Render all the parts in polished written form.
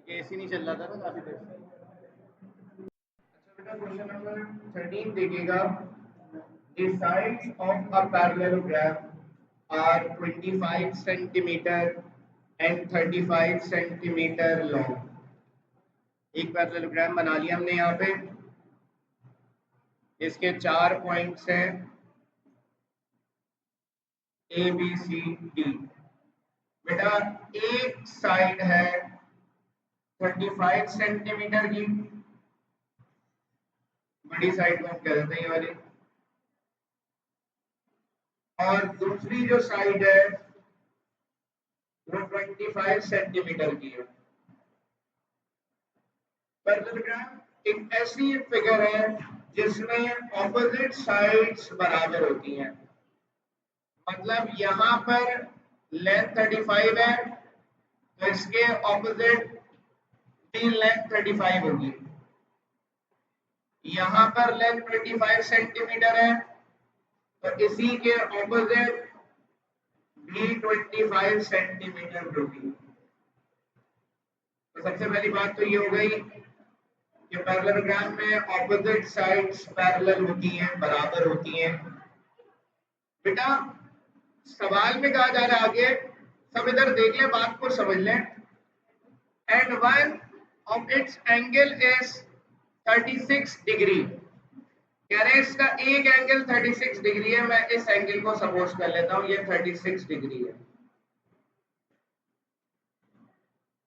AC नहीं चल रहा था ना काफी देर से। अच्छा बेटा, क्वेश्चन नंबर 13 देखिएगा। The sides of a parallelogram are 25 centimeter and 35 centimeter long. एक पैरेललोग्राम बना लिया हमने यहाँ पे। इसके 4 पॉइंट्स हैं ए बी सी डी। बेटा एक साइड है 35 सेंटीमीटर की, बड़ी साइड को हम कह देते हैं ये वाली, और दूसरी जो साइड है वो 25 सेंटीमीटर की है। पैरेललोग्राम एक ऐसी फिगर है जिसमें ऑपोजिट साइड्स बराबर होती हैं। मतलब यहाँ पर लेंथ 35 है तो इसके ऑपोजिट भी लेंथ 35 होगी। यहाँ पर लेंथ 25 सेंटीमीटर है तो इसी के ऑपोजिट भी 25 सेंटीमीटर होगी। तो सबसे पहली बात तो ये हो गई कि पैरेललोग्राम में ऑपोजिट साइड्स पैरेलल होती हैं, बराबर होती हैं। बेटा सवाल में कहा जा रहा है आगे, सब इधर देख लें, बात को समझ लें। And one of its angle is 36 degree. कह रहे हैं इसका एक एंगल 36 डिग्री है। मैं इस एंगल को सपोज कर लेता हूं, ये 36 डिग्री है।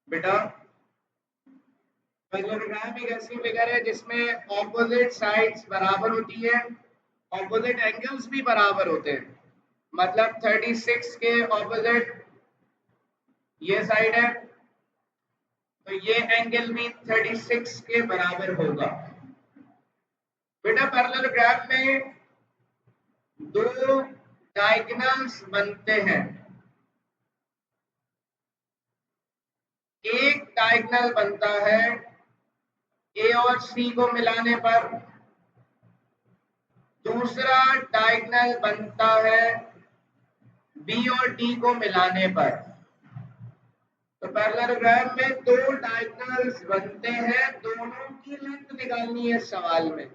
बेटा पैरेललोग्राम एक ऐसी फिगर है जिसमें ऑपोजिट साइड्स बराबर होती है, ऑपोजिट एंगल्स भी बराबर होते हैं। मतलब 36 के ऑपोजिट ये साइड है तो ये एंगल भी 36 के बराबर होगा। बेटा पैरेललोग्राम में दो डायगोनल्स बनते हैं। एक डायगोनल बनता है ए और सी को मिलाने पर, दूसरा डायगोनल बनता है बी और डी को मिलाने पर। तो पैरेललोग्राम में दो डायगोनल्स बनते हैं, दोनों की लेंथ निकालनी है सवाल में।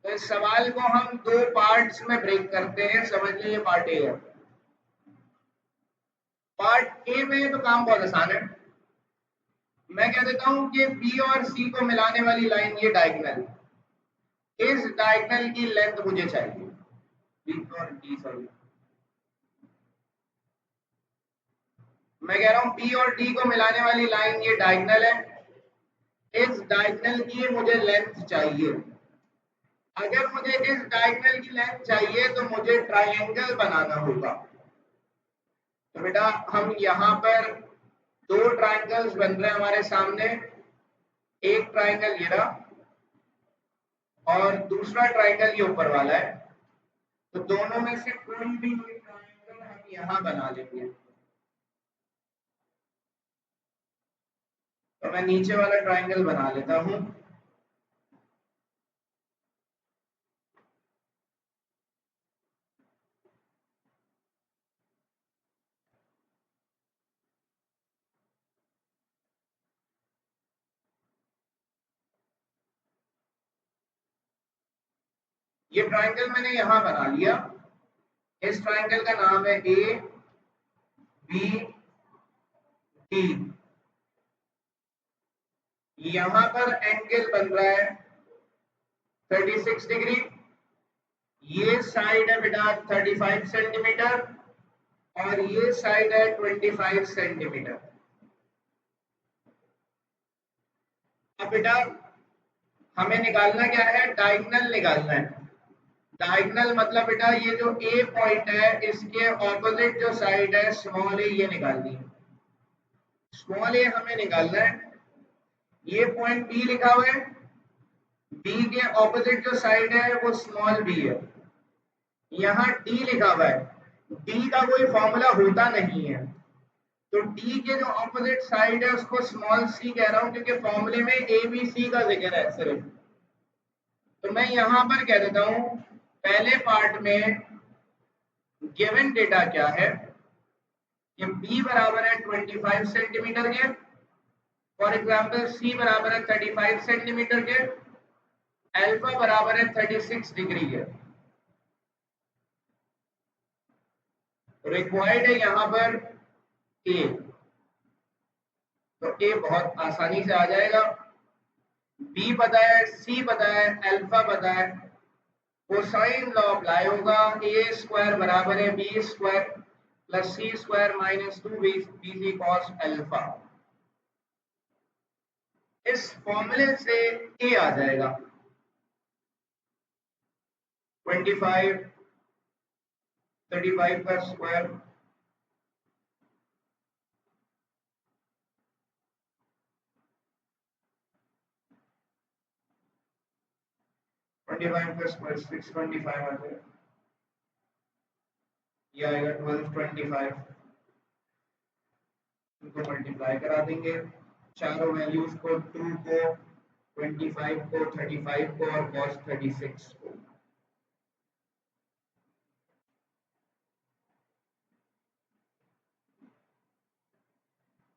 तो इस सवाल को हम दो पार्ट्स में ब्रेक करते हैं। समझ लीजिए पार्ट ए है। पार्ट ए में तो काम बहुत आसान है। मैं कह देता हूं कि बी और सी को मिलाने वाली लाइन ये डायगोनल, इस डायगोनल की लेंथ मुझे चाहिए। बी और डी, सॉरी, मैं कह रहा हूं बी और डी को मिलाने वाली लाइन ये डायगोनल है, इस डायगोनल की मुझे लेंथ चाहिए। अगर मुझे इस डायगोनल की लेंथ चाहिए तो मुझे ट्रायंगल बनाना होगा। तो बेटा हम यहाँ पर दो ट्रायंगल्स बन रहे हैं हमारे सामने। एक ट्रायंगल ये रहा और दूसरा ट्रायंगल ये ऊपर वाला है। तो दोनों में से कोई भी एक ट्रायंगल हम यहाँ बना लेंगे। तो मैं नीचे वाला ट्रायंगल बना लेता हूं। ये ट्रायंगल मैंने यहां बना लिया। इस ट्रायंगल का नाम है ए बी डी। यहां पर एंगल बन रहा है 36 डिग्री। ये साइड है बेटा 35 सेंटीमीटर और ये साइड है 25 सेंटीमीटर। अब बेटा हमें निकालना क्या है? डायगोनल निकालना है। डायगोनल मतलब बेटा ये जो ए पॉइंट है इसके ऑपोजिट जो साइड है स्मॉल ए, ये निकालनी है। स्मॉल ए हमें निकालना है। ये पॉइंट बी लिखा हुआ है, बी के ऑपोजिट जो साइड है वो स्मॉल बी है। यहाँ डी लिखा हुआ है, डी का कोई फॉर्मूला होता नहीं है तो डी के जो ऑपोजिट साइड है उसको स्मॉल सी कह रहा हूं क्योंकि फॉर्मूले में ए बी सी का जिक्र है सिर्फ। तो मैं यहां पर कह देता हूं पहले पार्ट में गिवन डेटा क्या है कि b बराबर है 25 सेंटीमीटर के फॉर एग्जाम्पल सी बराबर है 35 सेंटीमीटर के, अल्फा बराबर है 36 डिग्री के। रिक्वायर्ड है यहाँ पर ए, तो ए बहुत आसानी से आ जाएगा। बी पता है, सी पता है, अल्फा पता है, कोसाइन लॉ अप्लाई होगा। ए स्क्वायर बराबर है B square plus C square minus 2 B cos alpha. इस फॉर्मूले से ए आ जाएगा 25 35 का स्क्वायर +625 आ जाएगा, ये आएगा 1225। इनको मल्टीप्लाई करा देंगे, चारों वैल्यूज को, 2 को, 25 को, 35 को और cos 36 को।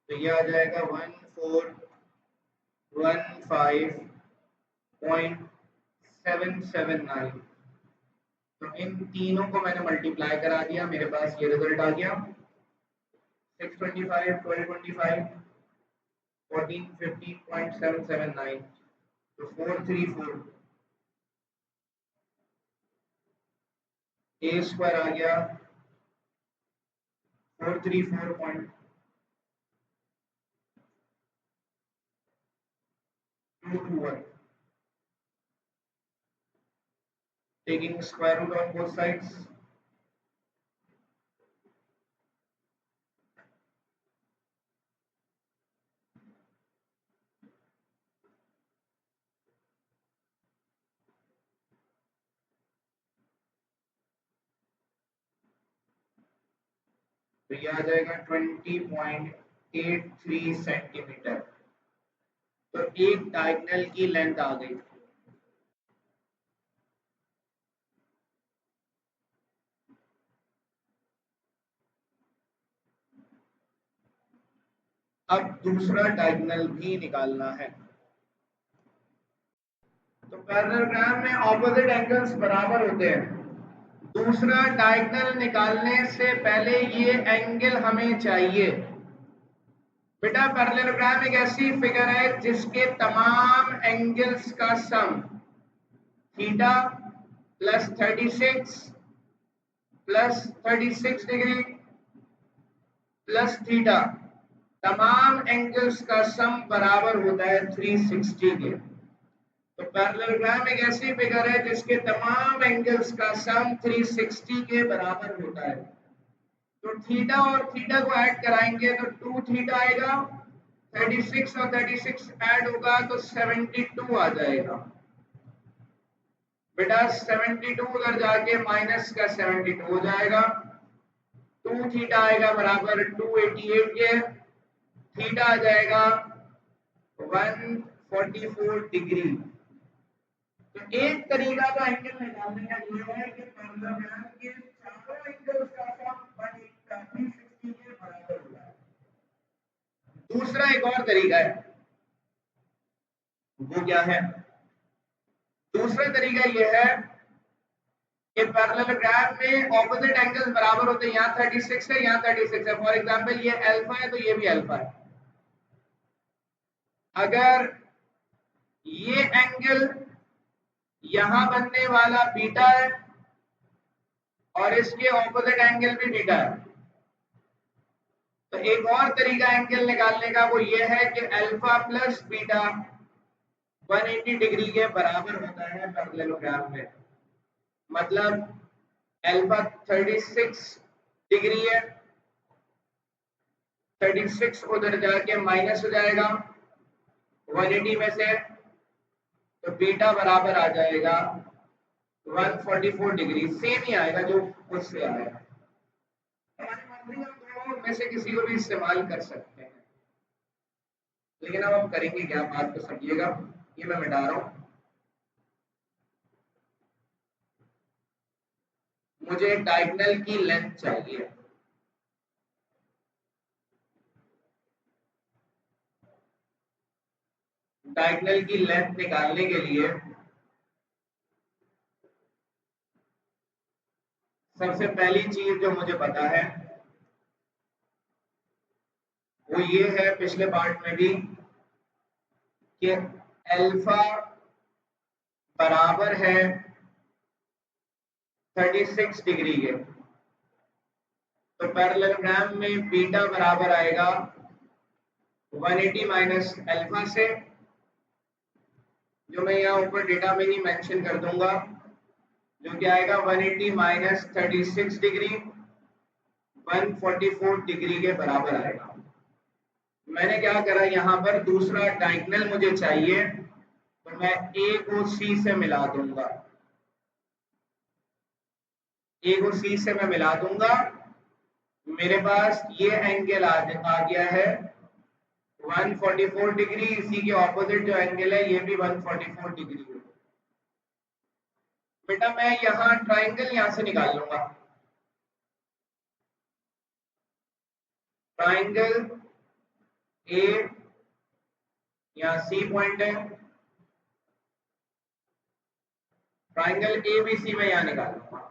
तो ये आ जाएगा 1415.779। तो इन तीनों को मैंने मल्टीप्लाई करा दिया, मेरे पास ये रिजल्ट आ गया 625, 1225, 1450.779। तो 434 ए स्क्वायर आ गया 434.221, taking square root on both sides। तो ये आ जाएगा 20.83 सेंटीमीटर। तो एक डायगोनल की लेंथ आ गई। अब दूसरा डायगोनल भी निकालना है। तो पैरेललोग्राम में ऑपोजिट एंगल्स बराबर होते हैं। दूसरा डायगोनल निकालने से पहले ये एंगल हमें चाहिए। बेटा पैरेललोग्राम एक ऐसी फिगर है जिसके तमाम एंगल्स का sum theta plus 36 plus 36 degree plus theta, तमाम एंगल्स का सम बराबर होता है 360 के। तो पैरेललोग्राम एक ऐसी फिगर है जिसके तमाम एंगल्स का सम 360 के बराबर होता है। तो थीटा और थीटा को ऐड कराएंगे तो 2 थीटा आएगा, 36 और 36 ऐड होगा तो 72 आ जाएगा। बेटा 72 उधर जाके माइनस का 72 हो जाएगा। 2 थीटा आएगा बराबर 288 के, थीटा आ जाएगा 144 डिग्री। तो एक तरीका तो एंगल निकालने का ये है कि पैरेललोग्राम के चारों एंगल्स का सम 360 के बराबर होता है। दूसरा एक और तरीका है, वो क्या है? दूसरा तरीका यह है कि पैरेललोग्राम में ऑपोजिट एंगल्स बराबर होते हैं। यहाँ 36 है, यहाँ 36 है। फॉर एग्जांपल ये अल्फा है तो ये भी अल्फा है। अगर ये एंगल यहां बनने वाला बीटा है और इसके ऑपोजिट एंगल भी बीटा है, तो एक और तरीका एंगल निकालने का वो ये है कि अल्फा प्लस बीटा 180 डिग्री के बराबर होता है पैरेललोग्राम में। मतलब अल्फा 36 डिग्री है, 36 उधर जाके माइनस हो जाएगा 180 में से, तो बीटा बराबर आ जाएगा 144 डिग्री। सेम ही आएगा जो उससे आएगा। हमारी मर्जी, हम दोनों में से किसी को भी इस्तेमाल कर सकते हैं, लेकिन अब हम करेंगे क्या, बात को समझिएगा। ये मैं मिटा रहा हूं। मुझे डायगोनल की लेंथ चाहिए। डायगोनल की लेंथ निकालने के लिए सबसे पहली चीज जो मुझे पता है वो ये है, पिछले पार्ट में भी, कि अल्फा बराबर है 36 डिग्री के। तो पैरेललोग्राम में बीटा बराबर आएगा 180 माइनस अल्फा से, जो मैं यहाँ ऊपर डेटा में ही मेंशन कर दूंगा, जो कि आएगा 180 माइनस 36 डिग्री 144 डिग्री के बराबर आएगा। मैंने क्या करा, यहाँ पर दूसरा डायगोनल मुझे चाहिए, तो मैं ए को सी से मिला दूंगा। ए को सी से मैं मिला दूंगा, मेरे पास ये एंगल आ गया है 144 डिग्री। इसी के ऑपोजिट जो एंगल है ये भी 144 डिग्री है। बेटा मैं यहाँ ट्राइंगल यहाँ से निकाल लूंगा। ट्राइंगल ए, यहाँ सी पॉइंट है, ट्राइंगल ए बी सी में यहाँ निकाल लूंगा।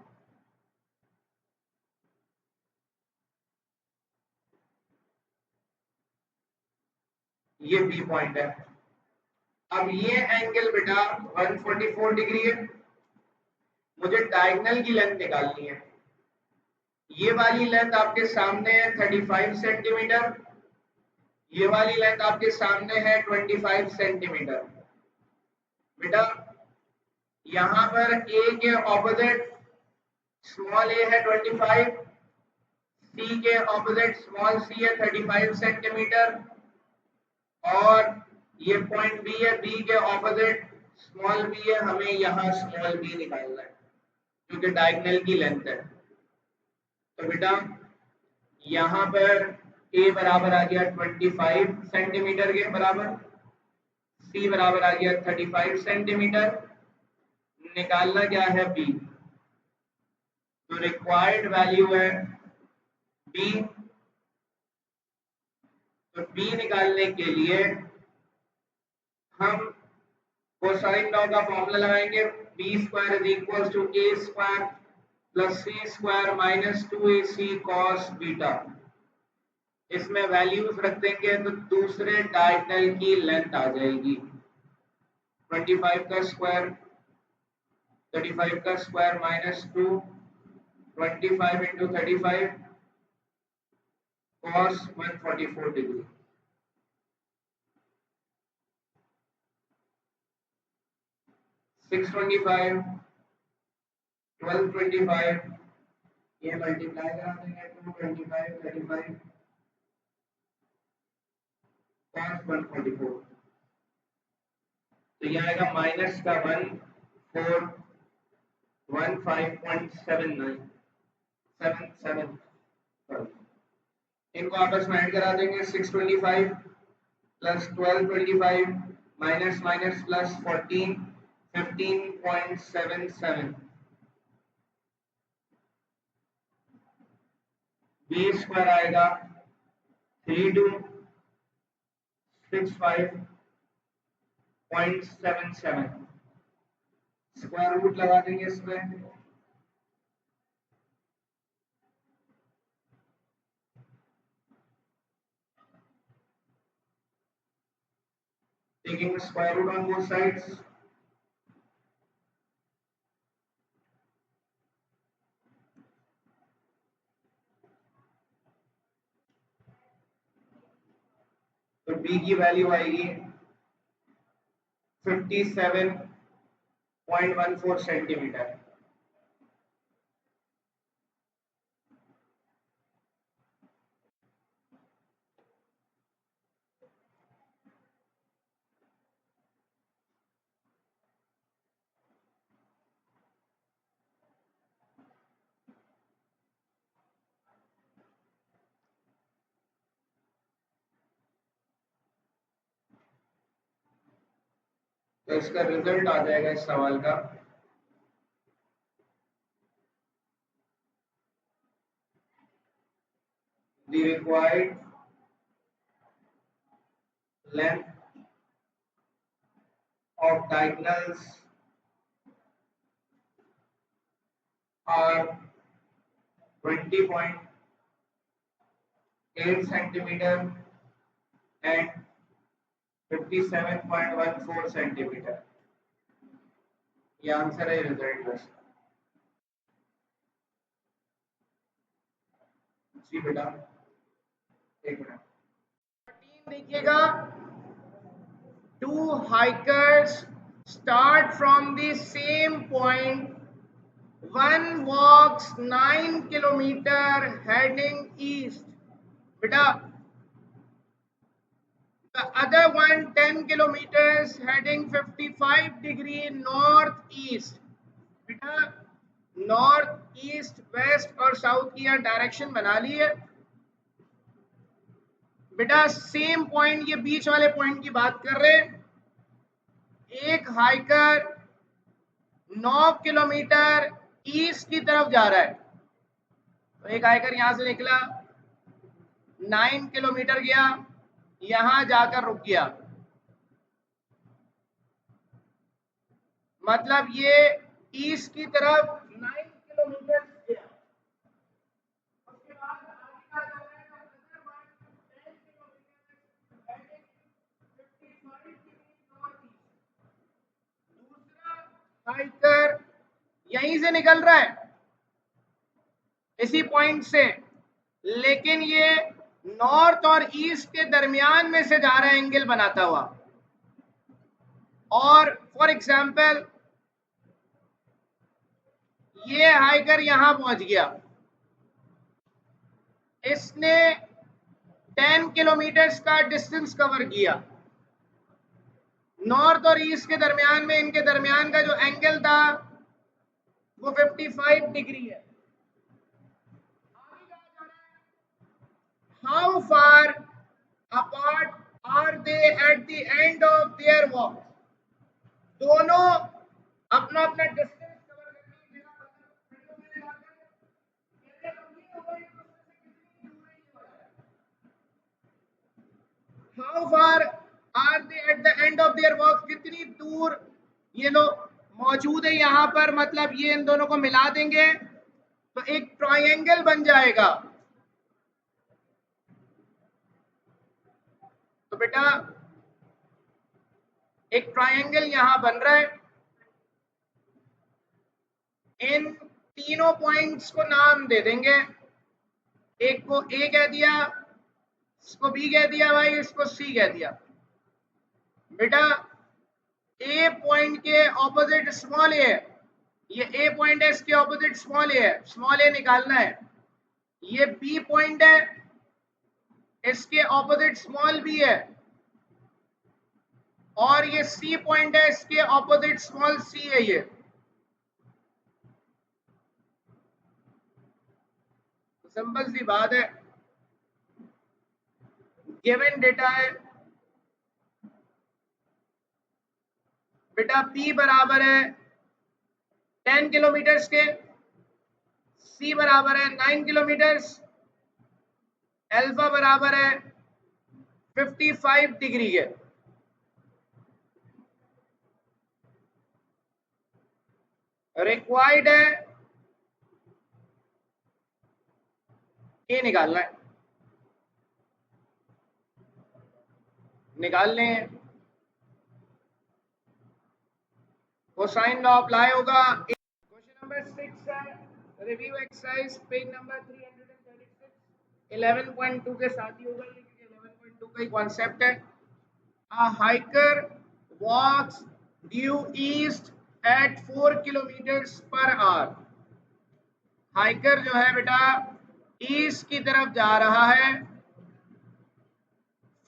ये बी पॉइंट है। अब ये एंगल बेटा 144 डिग्री है। मुझे डायगोनल की लेंथ निकालनी है। ये वाली लेंथ आपके सामने है 35 सेंटीमीटर, ये वाली लेंथ आपके सामने है 25 सेंटीमीटर। बेटा यहाँ पर ए के ऑपोजिट स्मॉल ए है 25, सी के ऑपोजिट स्मॉल सी है 35 सेंटीमीटर, और ये पॉइंट बी है, बी के ऑपोजिट स्मॉल बी है। हमें यहाँ स्मॉल बी निकालना है क्योंकि डायगोनल की लेंथ है। तो बेटा यहाँ पर ए बराबर आ गया 25 सेंटीमीटर के बराबर, सी बराबर आ गया 35 सेंटीमीटर। निकालना क्या है, बी। तो रिक्वायर्ड वैल्यू है बी। तो बी निकालने के लिए हम कोसाइन लॉ का फॉर्मूला लगाएंगे। B square is equal to A square plus C square minus 2ac cos beta. इसमें वैल्यूज रख देंगे तो दूसरे डायगोनल की लेंथ आ जाएगी 25 का स्क्वायर, 35 का square minus 2, 25 into 35 cos 144 degree. Six 25 1225 ये मल्टीप्लाई करा देंगे 225 35 cos 144। तो ये आएगा माइनस का 1415.79 77। इनको आपस में ऐड करा देंगे। 625 plus 1225 minus minus plus 14 15.77। B square आएगा 3265.77। स्क्वायर रूट लगा देंगे इसमें। taking the square root on both sides, तो b की वैल्यू आएगी 57.14 सेंटीमीटर। तो इसका रिजल्ट आ जाएगा इस सवाल का the required length of diagonals are 20.8 centimeter and 57.14 centimetre. ये आंसर है रिजल्ट बस। जी बेटा एक मिनट। देखिएगा, two hikers start from the same point. One walks 9 kilometer heading east. बेटा the other one 10 kilometers heading 55 degree northeast. बेटा north, east, waste और south की यहाँ डायरेक्शन बना ली है। बेटा सेम पॉइंट, ये बीच वाले पॉइंट की बात कर रहे हैं। एक हाइकर 9 किलोमीटर ईस्ट की तरफ जा रहा है, तो एक हाइकर यहां से निकला, 9 किलोमीटर गया, यहां जाकर रुक गया, मतलब ये ईस्ट की तरफ 9 किलोमीटर गया। उसके बाद आगे का जा रहा है तो other one 10 kilometre heading 55 degree north east. दूसरा हाइकर यहीं से निकल रहा है इसी पॉइंट से, लेकिन ये नॉर्थ और ईस्ट के दरमियान में से जा रहा है एंगल बनाता हुआ। और फॉर एग्जाम्पल ये हाइकर यहां पहुंच गया, इसने 10 किलोमीटर का डिस्टेंस कवर किया। नॉर्थ और ईस्ट के दरमियान में, इनके दरमियान का जो एंगल था वो 55 डिग्री है। How far apart are they at the end of their walk? दोनों अपना अपना डिस्टेंस कवर करने की जगह how far are they at the end of their walk? कितनी दूर ये लोग मौजूद है यहाँ पर, मतलब ये इन दोनों को मिला देंगे तो एक ट्रायंगल बन जाएगा। तो बेटा एक ट्रायंगल यहां बन रहा है। इन तीनों पॉइंट्स को नाम दे देंगे, एक को ए कह दिया, इसको बी कह दिया भाई, इसको सी कह दिया। बेटा ए पॉइंट के ऑपोजिट स्मॉल ए, ये ए पॉइंट है, इसके ऑपोजिट स्मॉल ए है, स्मॉल ए निकालना है। ये बी पॉइंट है, इसके ऑपोजिट स्मॉल बी है। और ये सी पॉइंट है, इसके ऑपोजिट स्मॉल सी है। ये सिंपल सी बात है, गिवन डेटा है बेटा, P बराबर है 10 किलोमीटर के, C बराबर है 9 किलोमीटर, अल्फा बराबर है 55 डिग्री के। रिक्वायर्ड है ये निकालना है, निकाल लें। कोसाइन लॉ अप्लाई होगा। क्वेश्चन नंबर 6 है, रिव्यू एक्सरसाइज पेज नंबर 336, 11.2 के साथ ही होगा, क्योंकि 11.2 का ही कॉन्सेप्ट है। A hiker walks due east at 4 kilometre per hour. Hiker जो है बेटा ईस्ट की तरफ जा रहा है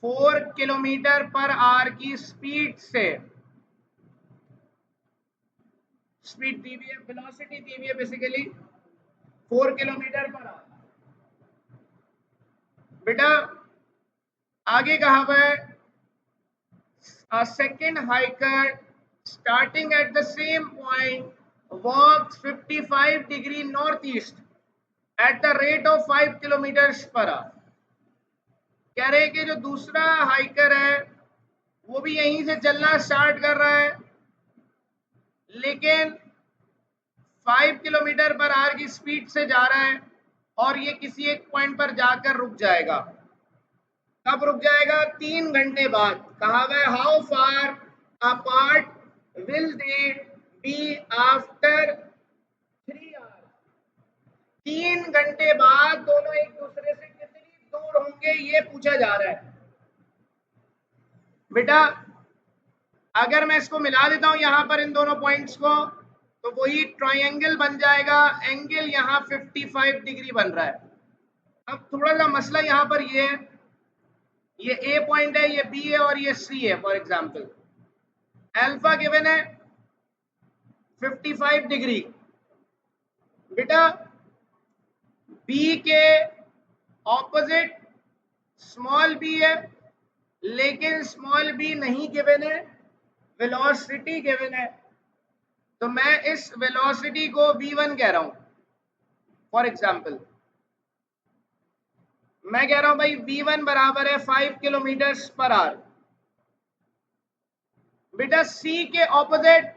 4 किलोमीटर पर आवर की स्पीड से। स्पीड दी हुई है, वेलोसिटी दी हुई है बेसिकली 4 किलोमीटर पर आवर। बेटा आगे कहा हुआ है, a second hiker starting at the same point walks 55 degree northeast at the rate of 5 kilometers per hour। कह रहे हैं कि जो दूसरा हाइकर है वो भी यहीं से चलना स्टार्ट कर रहा है लेकिन 5 किलोमीटर पर आवर की स्पीड से जा रहा है और ये किसी एक पॉइंट पर जाकर रुक जाएगा। कब रुक जाएगा? 3 घंटे बाद। कहा हुआ है how far apart will they be after 3 hours. 3 घंटे बाद दोनों एक दूसरे से कितनी दूर होंगे ये पूछा जा रहा है। बेटा अगर मैं इसको मिला देता हूं यहां पर इन दोनों पॉइंट्स को, तो वही ट्रायंगल बन जाएगा। एंगल यहां 55 डिग्री बन रहा है। अब थोड़ा सा मसला यहां पर ये है, ये ए पॉइंट है, ये बी है और ये सी है। फॉर एग्जांपल अल्फा गिवन है 55 डिग्री। बेटा बी के ऑपोजिट स्मॉल बी है, लेकिन स्मॉल बी नहीं गिवन है, वेलोसिटी गिवन है। तो मैं इस वेलोसिटी को v1 कह रहा हूं। फॉर एग्जांपल मैं कह रहा हूं भाई v1 बराबर है 5 किलोमीटर पर आवर। बेटा c के ऑपोजिट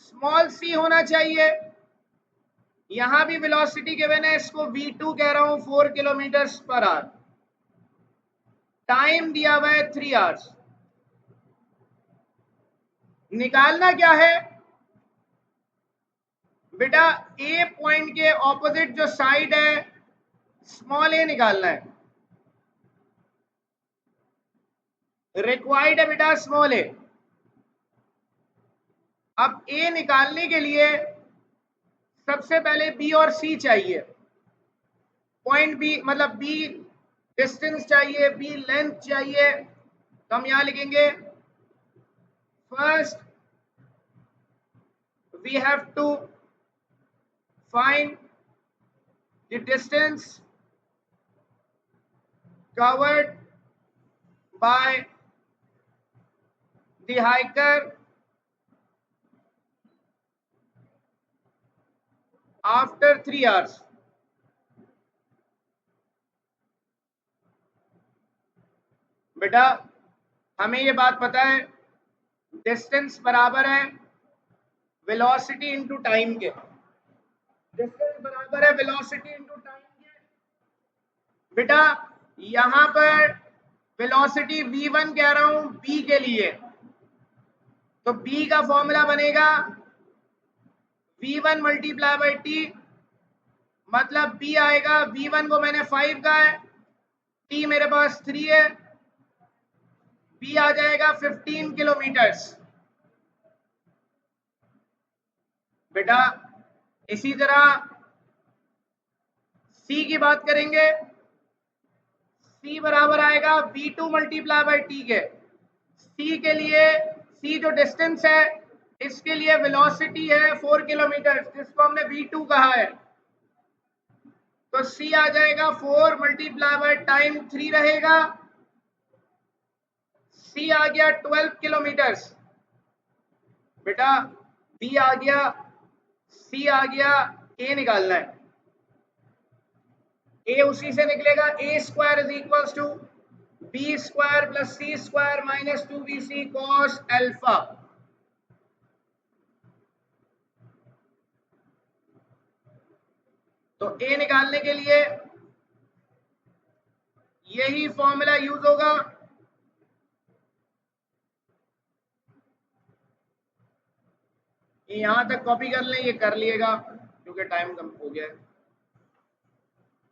स्मॉल c होना चाहिए। यहां भी वेलोसिटी गिवन है, इसको v2 कह रहा हूं 4 किलोमीटर पर आवर। टाइम दिया हुआ है 3 आवर्स। निकालना क्या है? बेटा ए पॉइंट के ऑपोजिट जो साइड है स्मॉल ए निकालना है। रिक्वायर्ड है बेटा स्मॉल ए। अब ए निकालने के लिए सबसे पहले बी और सी चाहिए। पॉइंट बी मतलब बी डिस्टेंस चाहिए, बी लेंथ चाहिए। तो हम यहां लिखेंगे first we have to find the distance covered by the hiker after 3 hours। बेटा हमें ये बात पता है डिस्टेंस बराबर है वेलोसिटी इनटू टाइम के। डिस्टेंस बराबर है वेलोसिटी इनटू टाइम के। बेटा यहां पर वेलोसिटी v1 कह रहा हूं b के लिए, तो b का फॉर्मूला बनेगा v1 मल्टीप्लाई बाई t। मतलब b आएगा, v1 को मैंने 5 का है, t मेरे पास 3 है, b आ जाएगा 15 किलोमीटर्स। बेटा इसी तरह c की बात करेंगे, c बराबर आएगा v2 मल्टीप्लाई बाई t के। c के लिए c जो डिस्टेंस है इसके लिए वेलोसिटी है 4 किलोमीटर, जिसको हमने v2 कहा है। तो c आ जाएगा 4 मल्टीप्लाई बाई टाइम 3 रहेगा, c आ गया 12 किलोमीटर्स। बेटा b आ गया, c आ गया, a निकालना है। a उसी से निकलेगा, a square is equals to B square plus C square minus 2bc cos alpha. तो a निकालने के लिए यही फॉर्मूला यूज होगा। ये यहां तक कॉपी कर लें, ये कर लिएगा क्योंकि टाइम कम हो गया है।